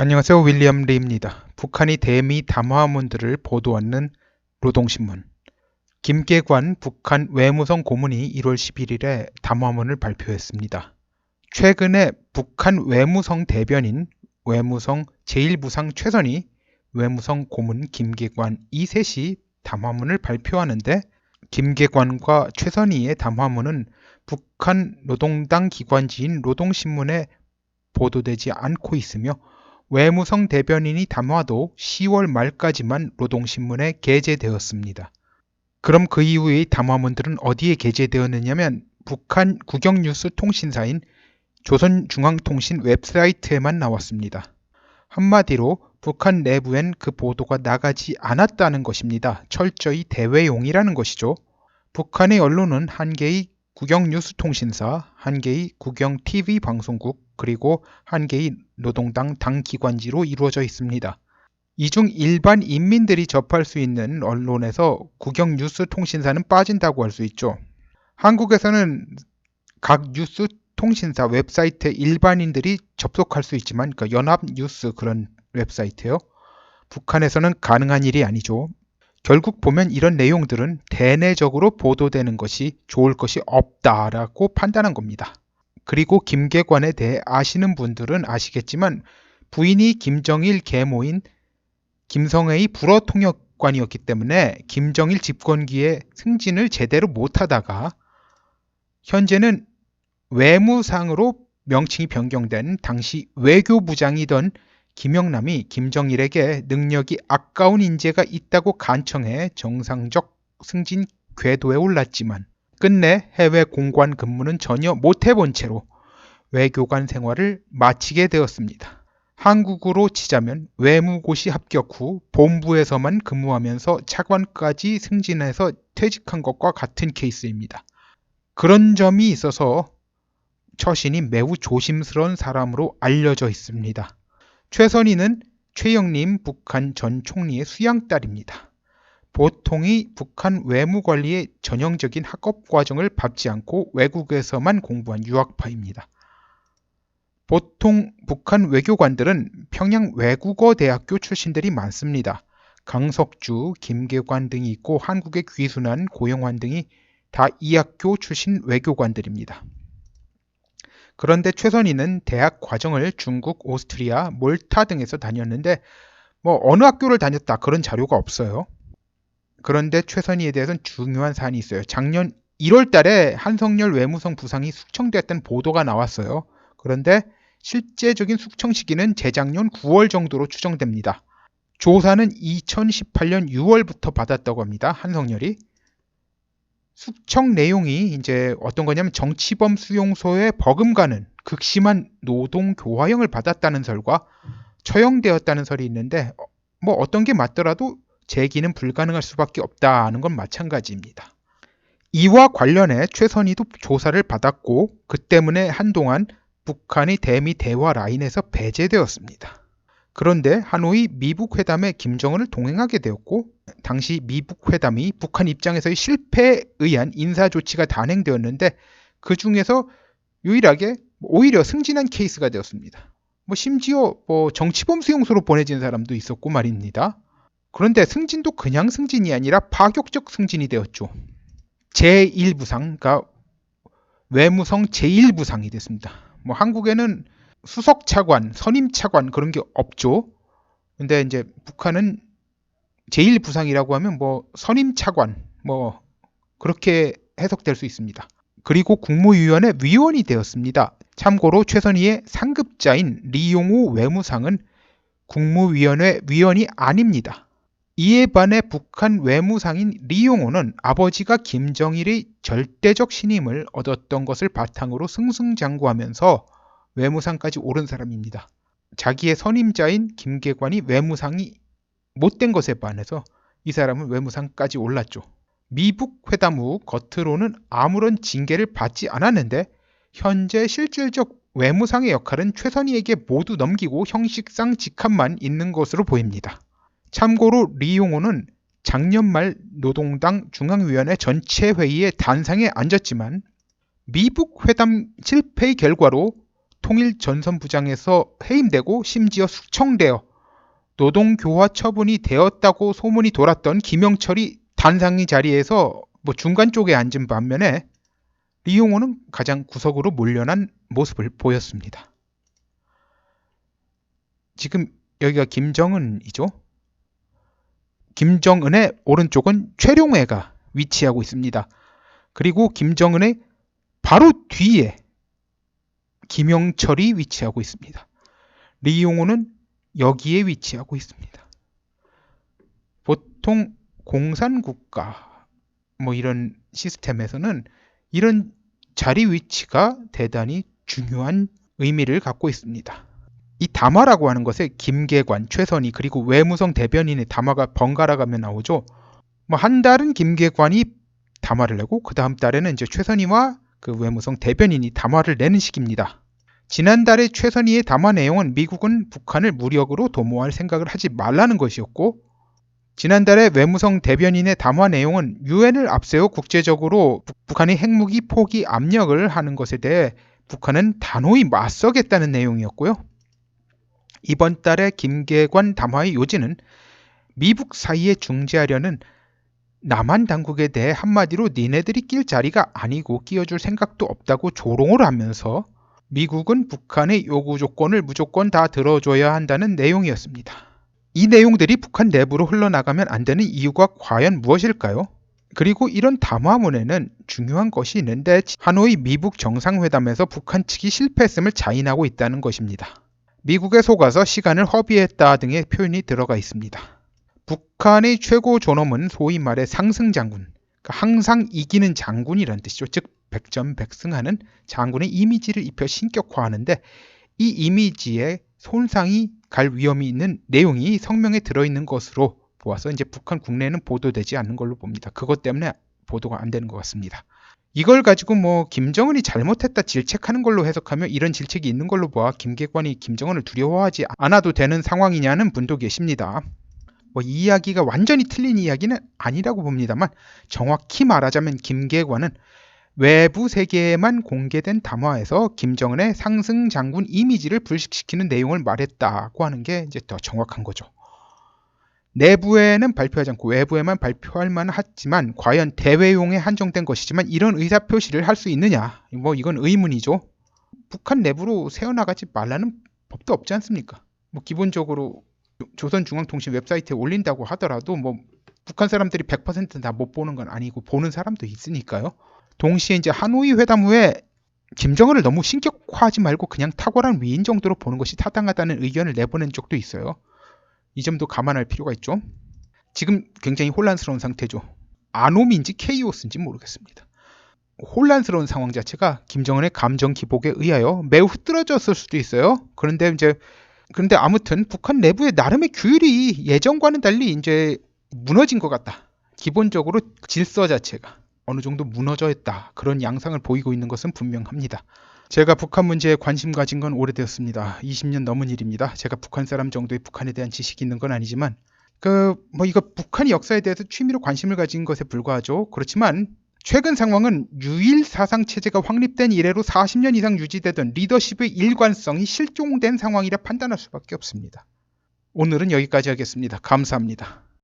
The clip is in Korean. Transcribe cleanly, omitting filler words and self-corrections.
안녕하세요. 윌리엄 리입니다. 북한이 대미 담화문들을 보도하는 노동신문. 김계관 북한 외무성 고문이 1월 11일에 담화문을 발표했습니다. 최근에 북한 외무성 대변인 외무성 제1부상 최선희, 외무성 고문 김계관 이 셋이 담화문을 발표하는데, 김계관과 최선희의 담화문은 북한 노동당 기관지인 노동신문에 보도되지 않고 있으며, 외무성 대변인이 담화도 10월 말까지만 노동신문에 게재되었습니다. 그럼 그 이후의 담화문들은 어디에 게재되었느냐면 북한 국영뉴스 통신사인 조선중앙통신 웹사이트에만 나왔습니다. 한마디로 북한 내부엔 그 보도가 나가지 않았다는 것입니다. 철저히 대외용이라는 것이죠. 북한의 언론은 한 개의 국영뉴스 통신사, 한 개의 국영 TV 방송국, 그리고 한 개의 노동당 당기관지로 이루어져 있습니다. 이 중 일반 인민들이 접할 수 있는 언론에서 국영뉴스 통신사는 빠진다고 할 수 있죠. 한국에서는 각 뉴스 통신사 웹사이트에 일반인들이 접속할 수 있지만, 그러니까 연합뉴스 그런 웹사이트요. 북한에서는 가능한 일이 아니죠. 결국 보면 이런 내용들은 대내적으로 보도되는 것이 좋을 것이 없다라고 판단한 겁니다. 그리고 김계관에 대해 아시는 분들은 아시겠지만 부인이 김정일 계모인 김성애의 불어 통역관이었기 때문에 김정일 집권기에 승진을 제대로 못하다가 현재는 외무상으로 명칭이 변경된 당시 외교부장이던 김영남이 김정일에게 능력이 아까운 인재가 있다고 간청해 정상적 승진 궤도에 올랐지만 끝내 해외 공관 근무는 전혀 못해본 채로 외교관 생활을 마치게 되었습니다. 한국으로 치자면 외무고시 합격 후 본부에서만 근무하면서 차관까지 승진해서 퇴직한 것과 같은 케이스입니다. 그런 점이 있어서 처신이 매우 조심스러운 사람으로 알려져 있습니다. 최선희는 최영림 북한 전 총리의 수양딸입니다. 보통이 북한 외무관리의 전형적인 학업과정을 밟지 않고 외국에서만 공부한 유학파입니다. 보통 북한 외교관들은 평양 외국어대학교 출신들이 많습니다. 강석주, 김계관 등이 있고 한국에 귀순한 고영환 등이 다 이 학교 출신 외교관들입니다. 그런데 최선희는 대학 과정을 중국, 오스트리아, 몰타 등에서 다녔는데 어느 학교를 다녔다 그런 자료가 없어요. 그런데 최선희에 대해서는 중요한 사안이 있어요. 작년 1월 달에 한성열 외무성 부상이 숙청됐다는 보도가 나왔어요. 그런데 실제적인 숙청 시기는 재작년 9월 정도로 추정됩니다. 조사는 2018년 6월부터 받았다고 합니다. 한성열이. 숙청 내용이 이제 어떤 거냐면 정치범 수용소에 버금가는 극심한 노동 교화형을 받았다는 설과 처형되었다는 설이 있는데 어떤 게 맞더라도 재기는 불가능할 수밖에 없다는 건 마찬가지입니다. 이와 관련해 최선희도 조사를 받았고 그 때문에 한동안 북한의 대미 대화 라인에서 배제되었습니다. 그런데 하노이 미북 회담에 김정은을 동행하게 되었고 당시 미북 회담이 북한 입장에서의 실패에 의한 인사 조치가 단행되었는데 그 중에서 유일하게 오히려 승진한 케이스가 되었습니다. 심지어 정치범 수용소로 보내진 사람도 있었고 말입니다. 그런데 승진도 그냥 승진이 아니라 파격적 승진이 되었죠. 제1부상, 그러니까 외무성 제1부상이 됐습니다. 한국에는 수석 차관, 선임 차관 그런 게 없죠. 근데 이제 북한은 제1부상이라고 하면 선임 차관 그렇게 해석될 수 있습니다. 그리고 국무위원회 위원이 되었습니다. 참고로 최선희의 상급자인 리용호 외무상은 국무위원회 위원이 아닙니다. 이에 반해 북한 외무상인 리용호는 아버지가 김정일의 절대적 신임을 얻었던 것을 바탕으로 승승장구하면서 외무상까지 오른 사람입니다. 자기의 선임자인 김계관이 외무상이 못된 것에 반해서 이 사람은 외무상까지 올랐죠. 미북 회담 후 겉으로는 아무런 징계를 받지 않았는데 현재 실질적 외무상의 역할은 최선희에게 모두 넘기고 형식상 직함만 있는 것으로 보입니다. 참고로 리용호는 작년 말 노동당 중앙위원회 전체 회의에 단상에 앉았지만 미북 회담 실패의 결과로 통일전선부장에서 해임되고 심지어 숙청되어 노동교화 처분이 되었다고 소문이 돌았던 김영철이 단상의 자리에서 중간 쪽에 앉은 반면에 리용호는 가장 구석으로 몰려난 모습을 보였습니다. 지금 여기가 김정은이죠. 김정은의 오른쪽은 최룡해가 위치하고 있습니다. 그리고 김정은의 바로 뒤에 김영철이 위치하고 있습니다. 리용호는 여기에 위치하고 있습니다. 보통 공산국가 이런 시스템에서는 이런 자리 위치가 대단히 중요한 의미를 갖고 있습니다. 이 담화라고 하는 것에 김계관, 최선희 그리고 외무성 대변인의 담화가 번갈아 가며 나오죠. 한 달은 김계관이 담화를 내고 그 다음 달에는 이제 최선희와 그 외무성 대변인이 담화를 내는 식입니다. 지난달에 최선희의 담화 내용은 미국은 북한을 무력으로 도모할 생각을 하지 말라는 것이었고, 지난달에 외무성 대변인의 담화 내용은 유엔을 앞세워 국제적으로 북한의 핵무기 포기 압력을 하는 것에 대해 북한은 단호히 맞서겠다는 내용이었고요. 이번 달에 김계관 담화의 요지는 미북 사이에 중재하려는 남한 당국에 대해 한마디로 니네들이 낄 자리가 아니고 끼워줄 생각도 없다고 조롱을 하면서 미국은 북한의 요구 조건을 무조건 다 들어줘야 한다는 내용이었습니다. 이 내용들이 북한 내부로 흘러나가면 안 되는 이유가 과연 무엇일까요? 그리고 이런 담화문에는 중요한 것이 있는데 하노이 미북 정상회담에서 북한 측이 실패했음을 자인하고 있다는 것입니다. 미국에 속아서 시간을 허비했다 등의 표현이 들어가 있습니다. 북한의 최고 존엄은 소위 말해 상승장군, 항상 이기는 장군이라는 뜻이죠. 즉 백전백승하는 장군의 이미지를 입혀 신격화하는데 이 이미지에 손상이 갈 위험이 있는 내용이 성명에 들어있는 것으로 보아서 이제 북한 국내에는 보도되지 않는 걸로 봅니다. 그것 때문에 보도가 안 되는 것 같습니다. 이걸 가지고 김정은이 잘못했다 질책하는 걸로 해석하며 이런 질책이 있는 걸로 보아 김계관이 김정은을 두려워하지 않아도 되는 상황이냐는 분도 계십니다. 이 이야기가 완전히 틀린 이야기는 아니라고 봅니다만 정확히 말하자면 김계관은 외부 세계에만 공개된 담화에서 김정은의 상승 장군 이미지를 불식시키는 내용을 말했다고 하는 게 이제 더 정확한 거죠. 내부에는 발표하지 않고 외부에만 발표할 만하지만 과연 대외용에 한정된 것이지만 이런 의사표시를 할 수 있느냐? 이건 의문이죠. 북한 내부로 새어나가지 말라는 법도 없지 않습니까? 기본적으로 조선중앙통신 웹사이트에 올린다고 하더라도 북한 사람들이 100% 다 못 보는 건 아니고 보는 사람도 있으니까요. 동시에 이제 하노이 회담 후에 김정은을 너무 신격화하지 말고 그냥 탁월한 위인 정도로 보는 것이 타당하다는 의견을 내보낸 적도 있어요. 이 점도 감안할 필요가 있죠. 지금 굉장히 혼란스러운 상태죠. 아놈인지 케이오스인지 모르겠습니다. 혼란스러운 상황 자체가 김정은의 감정 기복에 의하여 매우 흐트러졌을 수도 있어요. 그런데 아무튼 북한 내부의 나름의 규율이 예전과는 달리 이제 무너진 것 같다. 기본적으로 질서 자체가 어느 정도 무너져 있다. 그런 양상을 보이고 있는 것은 분명합니다. 제가 북한 문제에 관심 가진 건 오래되었습니다. 20년 넘은 일입니다. 제가 북한 사람 정도의 북한에 대한 지식이 있는 건 아니지만 이거 북한의 역사에 대해서 취미로 관심을 가진 것에 불과하죠. 그렇지만 최근 상황은 유일 사상 체제가 확립된 이래로 40년 이상 유지되던 리더십의 일관성이 실종된 상황이라 판단할 수밖에 없습니다. 오늘은 여기까지 하겠습니다. 감사합니다.